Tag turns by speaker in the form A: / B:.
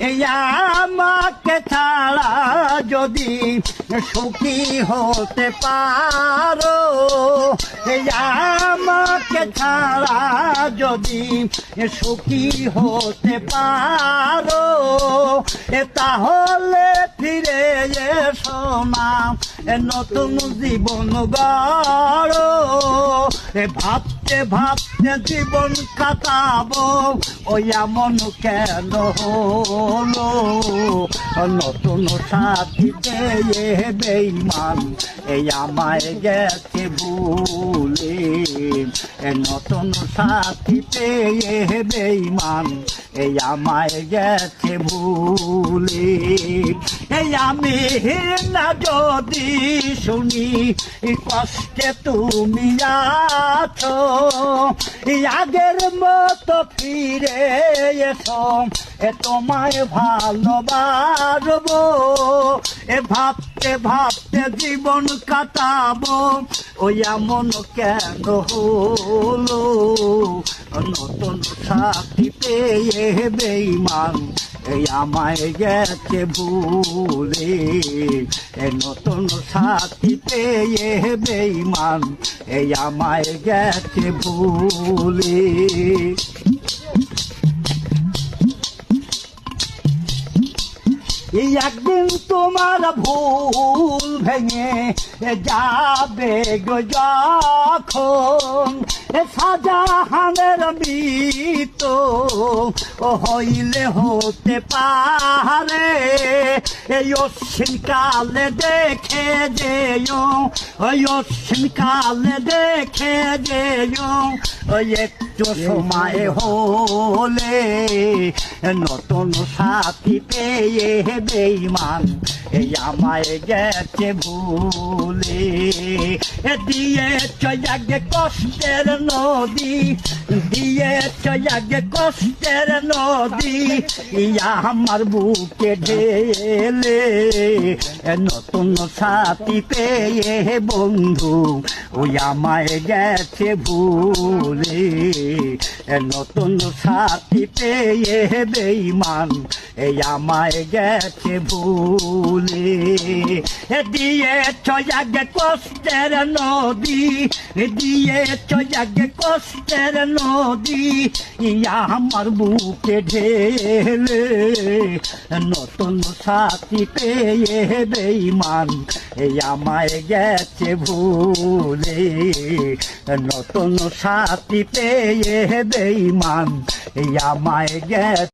A: আমাকে ছাড়া যদি সুখী হতে পারো, আমাকে ছাড়া যদি সুখী হতে পারো, তাহলে ফিরে এসো না, নতুন জীবন গড়ো। ভাবতে ভাবতে জীবন কাটাবো, ওই এমন কেন হলো? নতুন সাথী পেয়ে বেঈমান এই আমায় গেছে ভুলে। নতুন সাথী পেয়ে বেঈমান এই আমায় গেছে ভুলে। আমি না যদি শুনি কষ্টে তুমি আছো, আগের মতো ফিরে এসো, তোমায় ভালোবাসবো। ভাবতে ভাবতে জীবন কাটাবো, ওই এমন কেন হলো? নতুন সাথী পেয়ে বেঈমান এই আমায় গেছে ভুলে। নতুন সাথী পেয়ে বেঈমান এই আমায় গেছে ভুলে। একদিন তোমার ভুল ভেঙে যাবে গো যখন, শাহজাহানের মৃত্যু হইলে হতে পারে। এই অশ্বিন কালে দেখে যেও, ওই অশ্বিন কালে দেখে যেও, ওই একটু সময় হলে নতুন সাথী পেয়ে বেঈমান এই আমায় গেছে ভুলে। দিয়েছ আগে কষ্টের নদী, দিয়েছ আগে কষ্টের নদী, আমার বুকে ঢেলে। নতুন সাথী পেয়ে বন্ধু ওই আমায় গেছে ভুলে। নতুন সাথী পেয়ে বেঈমান এই আমায় গেছে ভুলে। দিয়েছ আগে কষ্টের নদী, দিয়েছ আগে কষ্টের নদী, আমার বুকে ঢেলে। নতুন সাথী পেয়ে বেঈমান এই আমায় গেছে ভুলে। নতুন সাথী পেয়ে বেঈমান এই আমায় গেছে